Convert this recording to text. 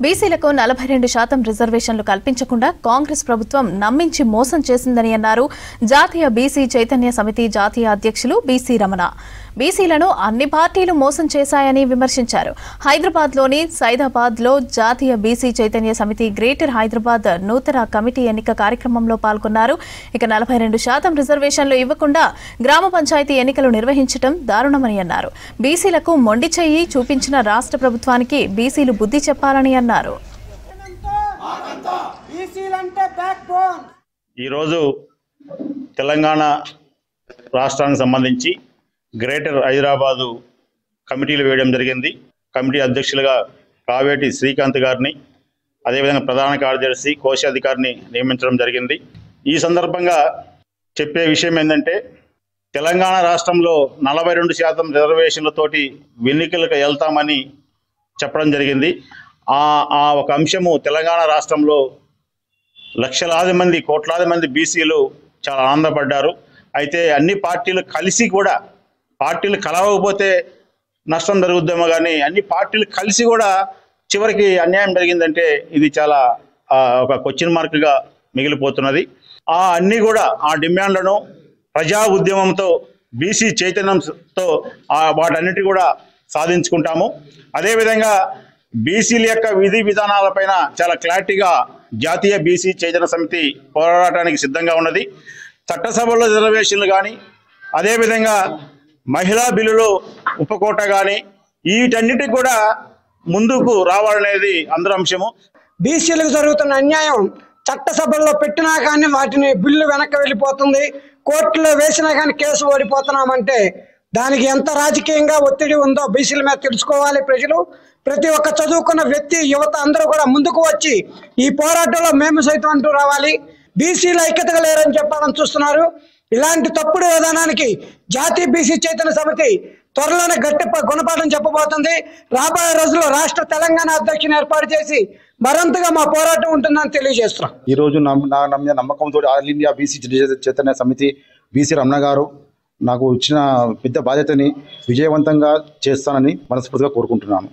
బీసీలకు 42% రిజర్వేషన్లు కల్పించకుండా కాంగ్రెస్ ప్రభుత్వం నమ్మించి మోసం చేసిందని అన్నారు జాతీయ బీసీ చైతన్య సమితి జాతీయ అధ్యక్షులు బీసీ రమణ. బీసీలను అన్ని పార్టీలు మోసం చేశాయని విమర్శించారు. హైదరాబాద్లోని సైదాబాద్లో జాతీయ బీసీ చైతన్య సమితి గ్రేటర్ హైదరాబాద్ నూతన కమిటీ ఎన్నిక కార్యక్రమంలో పాల్గొన్నారు. ఇక 42% రిజర్వేషన్లు ఇవ్వకుండా గ్రామ పంచాయతీ ఎన్నికలు నిర్వహించడం దారుణమని అన్నారు. బీసీలకు మొండి చెయ్యి చూపించిన రాష్ట్ర ప్రభుత్వానికి బీసీలు బుద్ధి చెప్పాలని అన్నారు. ఈరోజు తెలంగాణ రాష్ట్రానికి సంబంధించి గ్రేటర్ హైదరాబాదు కమిటీలు వేయడం జరిగింది. కమిటీ అధ్యక్షులుగా కావేటి శ్రీకాంత్ గారిని, అదేవిధంగా ప్రధాన కార్యదర్శి కోశాధికారిని నియమించడం జరిగింది. ఈ సందర్భంగా చెప్పే విషయం ఏంటంటే, తెలంగాణ రాష్ట్రంలో 42% రిజర్వేషన్లతోటి ఎన్నికలకు వెళ్తామని చెప్పడం జరిగింది. ఆ ఒక అంశము తెలంగాణ రాష్ట్రంలో లక్షలాది మంది, కోట్లాది మంది బీసీలు చాలా ఆనందపడ్డారు. అయితే అన్ని పార్టీలు కలిసి కూడా, పార్టీలు కలవకపోతే నష్టం జరుగుద్దేమో కానీ అన్ని పార్టీలు కలిసి కూడా చివరికి అన్యాయం జరిగిందంటే ఇది చాలా ఒక క్వశ్చన్ మార్క్గా మిగిలిపోతున్నది. అన్నీ కూడా ఆ డిమాండ్లను ప్రజా ఉద్యమంతో, బీసీ చైతన్యంతో వాటన్నిటి కూడా సాధించుకుంటాము. అదేవిధంగా బీసీల యొక్క విధి విధానాలపైన చాలా క్లారిటీగా జాతీయ బీసీ చైతన్య సమితి పోరాటానికి సిద్ధంగా ఉన్నది. చట్టసభల్లో రిజర్వేషన్లు కానీ, అదేవిధంగా మహిళా బిల్లులో ఉపకోట కానీ, వీటన్నిటికి కూడా ముందుకు రావాలనేది అందరి అంశము. బీసీలకు జరుగుతున్న అన్యాయం చట్టసభల్లో పెట్టినా కానీ వాటిని బిల్లు వెనక్కి వెళ్ళిపోతుంది, కోర్టులో వేసినా కానీ కేసు ఓడిపోతున్నామంటే దానికి ఎంత రాజకీయంగా ఒత్తిడి ఉందో బీసీల మీద తెలుసుకోవాలి ప్రజలు. ప్రతి ఒక్క చదువుకున్న వ్యక్తి, యువత అందరూ కూడా ముందుకు వచ్చి ఈ పోరాటంలో మేము సైతం అంటూ రావాలి. బీసీలు ఐక్యతగా లేరని చెప్పాలని చూస్తున్నారు. ఇలాంటి తప్పుడు విధానానికి జాతీయ బీసీ చైతన్య సమితి త్వరలోనే గట్టి గుణపాఠం చెప్పబోతుంది. రాబోయే రోజుల్లో రాష్ట్ర తెలంగాణ అధ్యక్షుని ఏర్పాటు చేసి మరింతగా మా పోరాటం ఉంటుందని తెలియజేస్తున్నాం. ఈరోజు నా నమ్మకంతో ఆల్ ఇండియా బీసీ చైతన్య సమితి బీసీ రమణ గారు నాకు ఇచ్చిన పెద్ద బాధ్యతని విజయవంతంగా చేస్తానని మనస్ఫూర్తిగా కోరుకుంటున్నాను.